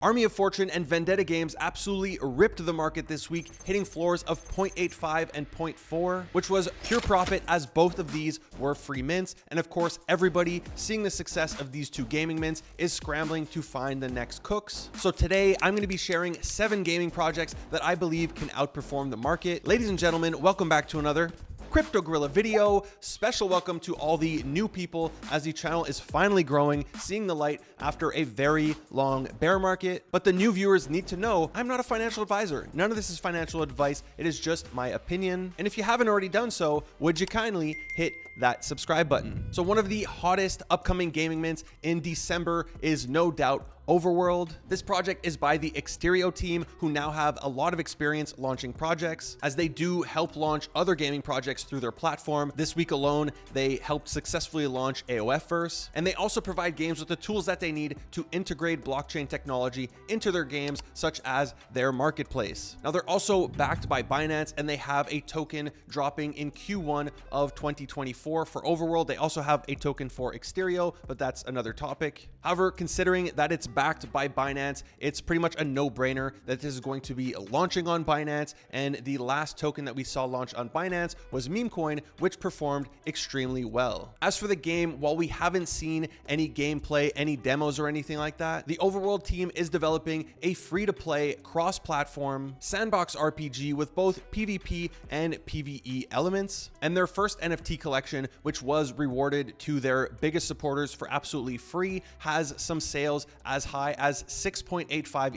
Army of Fortune and Vendetta games absolutely ripped the market this week, hitting floors of 0.85 and 0.4, which was pure profit as both of these were free mints. And of course, everybody seeing the success of these two gaming mints is scrambling to find the next cooks. So today I'm going to be sharing 7 gaming projects that I believe can outperform the market. Ladies and gentlemen, welcome back to another Crypto Gorilla video. Special welcome to all the new people as the channel is finally growing, seeing the light after a very long bear market. But the new viewers need to know I'm not a financial advisor. None of this is financial advice. It is just my opinion. And if you haven't already done so, would you kindly hit that subscribe button? So one of the hottest upcoming gaming mints in December is no doubt Overworld. This project is by the Exterio team, who now have a lot of experience launching projects, as they do help launch other gaming projects through their platform. This week alone, they helped successfully launch AOFverse, and they also provide games with the tools that they need to integrate blockchain technology into their games, such as their marketplace. Now, they're also backed by Binance, and they have a token dropping in Q1 of 2024 for Overworld. They also have a token for Exterio, but that's another topic. However, considering that it's backed by Binance, it's pretty much a no-brainer that this is going to be launching on Binance, and the last token that we saw launch on Binance was meme coin, which performed extremely well. As for the game, while we haven't seen any gameplay, any demos or anything like that, the Overworld team is developing a free-to-play cross-platform sandbox RPG with both PvP and PvE elements. And their first NFT collection, which was rewarded to their biggest supporters for absolutely free, has some sales as high as 6.85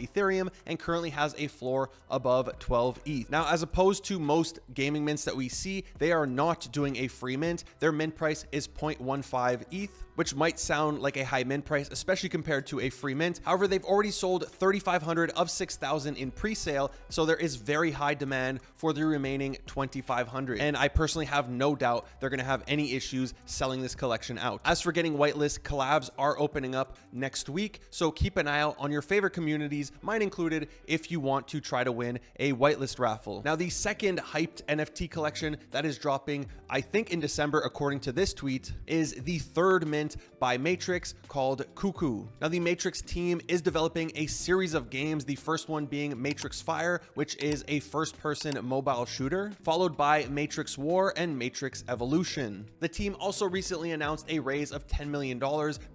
Ethereum and currently has a floor above 12 ETH. Now, as opposed to most gaming mints that we see, they are not doing a free mint. Their mint price is 0.15 ETH, which might sound like a high mint price, especially compared to a free mint. However, they've already sold 3,500 of 6,000 in pre-sale, so there is very high demand for the remaining 2,500. And I personally have no doubt they're going to have any issues selling this collection out. As for getting whitelist, collabs are opening up next week, so keep an eye out on your favorite communities, mine included, if you want to try to win a whitelist raffle. Now, the second hyped NFT collection that is dropping, I think in December, according to this tweet, is the third mint by Matr1x called Kuku. Now, the Matr1x team is developing a series of games, the first one being Matr1x Fire, which is a first-person mobile shooter, followed by Matr1x War and Matr1x Evolution. The team also recently announced a raise of $10 million,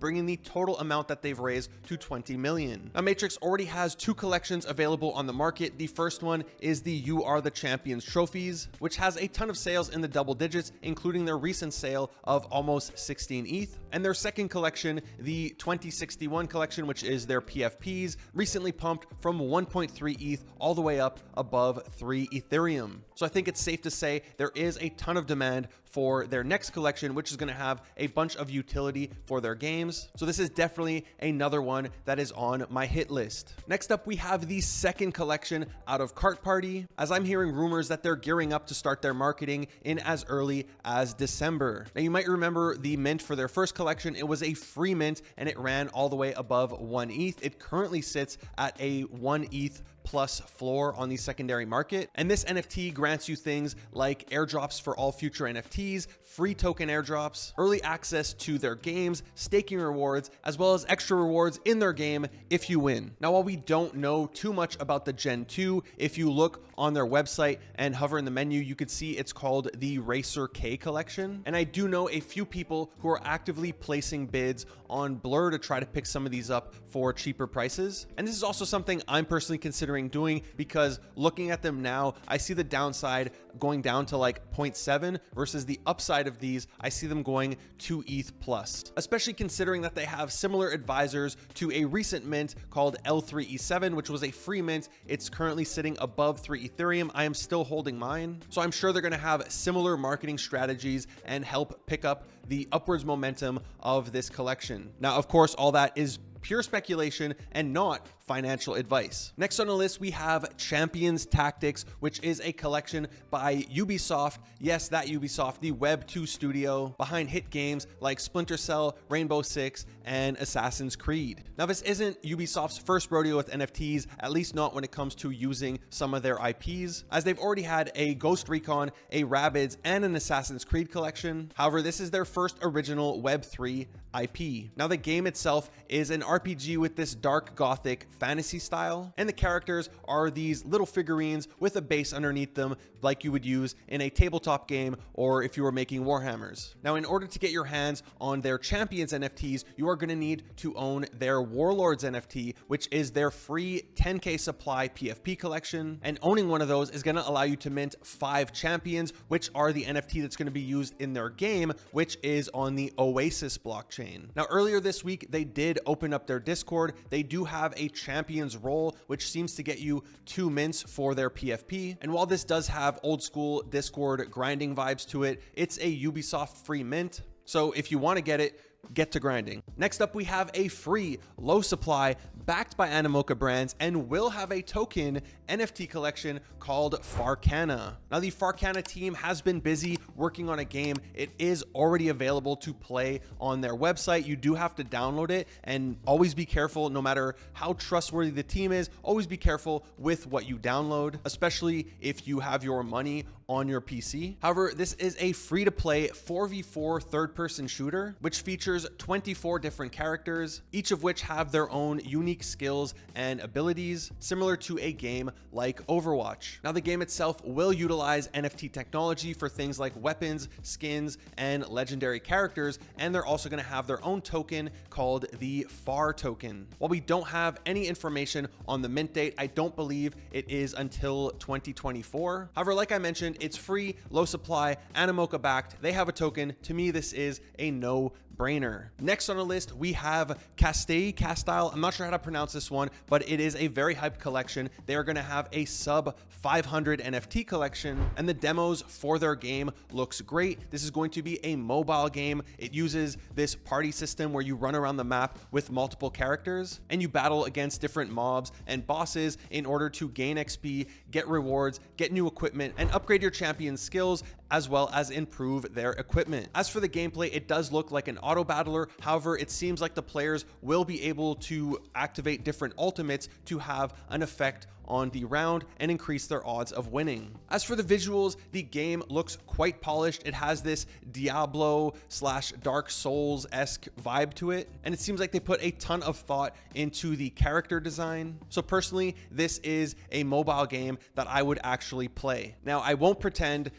bringing the total amount that they've raised to 20 million. Now, Matr1x already has 2 collections available on the market. The first one is the You Are the Champions trophies, which has a ton of sales in the double digits, including their recent sale of almost 16 ETH. And their second collection, the 2061 collection, which is their PFPs, recently pumped from 1.3 ETH all the way up above 3 Ethereum. So I think it's safe to say there is a ton of demand for their next collection, which is going to have a bunch of utility for their games. So this is definitely another one that is on my hit list. Next up, we have the second collection out of Kartparty, as I'm hearing rumors that they're gearing up to start their marketing in as early as December. Now, you might remember the mint for their first collection. It was a free mint and it ran all the way above 1 ETH. It currently sits at a 1 ETH plus floor on the secondary market. And this NFT grants you things like airdrops for all future NFTs, free token airdrops, early access to their games, staking rewards, as well as extra rewards in their game if you win. Now, while we don't know too much about the Gen 2, if you look on their website and hover in the menu, you could see it's called the Racer K collection. And I do know a few people who are actively placing bids on Blur to try to pick some of these up for cheaper prices. And this is also something I'm personally considering doing, because looking at them now, I see the downside going down to like 0.7 versus the upside of these, I see them going 2 ETH plus, especially considering that they have similar advisors to a recent mint called L3E7, which was a free mint. It's currently sitting above 3 Ethereum. I am still holding mine. So I'm sure they're going to have similar marketing strategies and help pick up the upwards momentum of this collection. Now, of course, all that is pure speculation and not financial advice. Next on the list, we have Champions Tactics, which is a collection by Ubisoft. Yes, that Ubisoft, the Web 2 studio behind hit games like Splinter Cell, Rainbow Six, and Assassin's Creed. Now, this isn't Ubisoft's first rodeo with NFTs, at least not when it comes to using some of their IPs, as they've already had a Ghost Recon, a Rabbids, and an Assassin's Creed collection. However, this is their first original Web 3 IP. Now, the game itself is an RPG with this dark gothic fantasy style, and the characters are these little figurines with a base underneath them like you would use in a tabletop game or if you were making Warhammers. Now, in order to get your hands on their Champions NFTs, you are going to need to own their Warlords NFT, which is their free 10k supply PFP collection, and owning one of those is going to allow you to mint 5 Champions, which are the NFT that's going to be used in their game, which is on the Oasis blockchain. Now, earlier this week, they did open up their Discord. They do have a Champions role, which seems to get you 2 mints for their PFP. And while this does have old school Discord grinding vibes to it, it's a Ubisoft free mint. So if you want to get to grinding. Next up, we have a free low supply backed by Animoca Brands and will have a token NFT collection called Farcana. Now, the Farcana team has been busy working on a game. It is already available to play on their website. You do have to download it, and always be careful, no matter how trustworthy the team is, always be careful with what you download, especially if you have your money on your PC. However, this is a free-to-play 4v4 third-person shooter, which features 24 different characters, each of which have their own unique skills and abilities, similar to a game like Overwatch. Now, the game itself will utilize NFT technology for things like weapons, skins, and legendary characters, and they're also going to have their own token called the FAR token. While we don't have any information on the mint date, I don't believe it is until 2024. However, like I mentioned, it's free, low supply, Animoca backed. They have a token. To me, this is a no-brainer. Next on the list, we have Castile. I'm not sure how to pronounce this one, but it is a very hyped collection. They are going to have a sub 500 NFT collection, and the demos for their game looks great. This is going to be a mobile game. It uses this party system where you run around the map with multiple characters and you battle against different mobs and bosses in order to gain XP, get rewards, get new equipment, and upgrade your champion's skills, as well as improve their equipment. As for the gameplay, it does look like an auto battler. However, it seems like the players will be able to activate different ultimates to have an effect on the round and increase their odds of winning. As for the visuals, the game looks quite polished. It has this Diablo / Dark Souls-esque vibe to it, and it seems like they put a ton of thought into the character design. So personally, this is a mobile game that I would actually play. Now, I won't pretend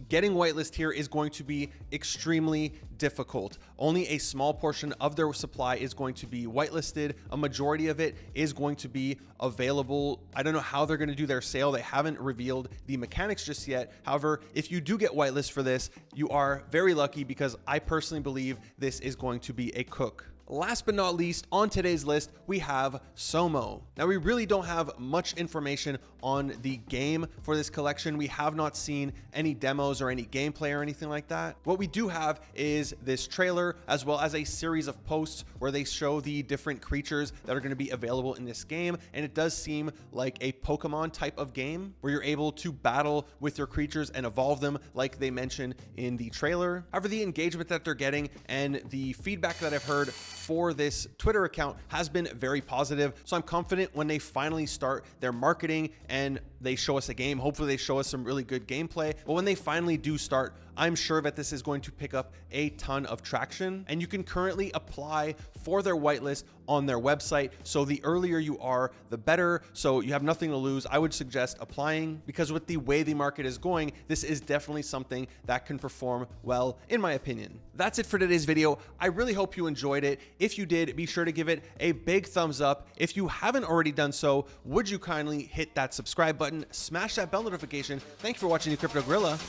getting whitelist here is going to be extremely difficult. Only a small portion of their supply is going to be whitelisted. A majority of it is going to be available. I don't know how they're going to do their sale. They haven't revealed the mechanics just yet. However, if you do get whitelist for this, you are very lucky, because I personally believe this is going to be a cook. Last but not least, on today's list, we have Somo. Now, we really don't have much information on the game for this collection. We have not seen any demos or any gameplay or anything like that. What we do have is this trailer, as well as a series of posts where they show the different creatures that are going to be available in this game. And it does seem like a Pokemon type of game where you're able to battle with your creatures and evolve them like they mentioned in the trailer. However, the engagement that they're getting and the feedback that I've heard for this Twitter account has been very positive. So I'm confident when they finally start their marketing and they show us a game, hopefully they show us some really good gameplay. But when they finally do start, I'm sure that this is going to pick up a ton of traction, and you can currently apply for their whitelist on their website. So the earlier you are, the better. So you have nothing to lose. I would suggest applying, because with the way the market is going, this is definitely something that can perform well, in my opinion. That's it for today's video. I really hope you enjoyed it. If you did, be sure to give it a big thumbs up. If you haven't already done so, would you kindly hit that subscribe button, smash that bell notification. Thank you for watching the Crypto Gorilla.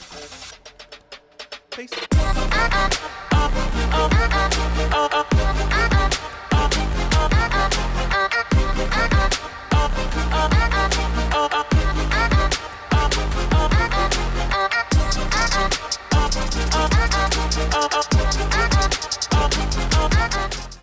Peace.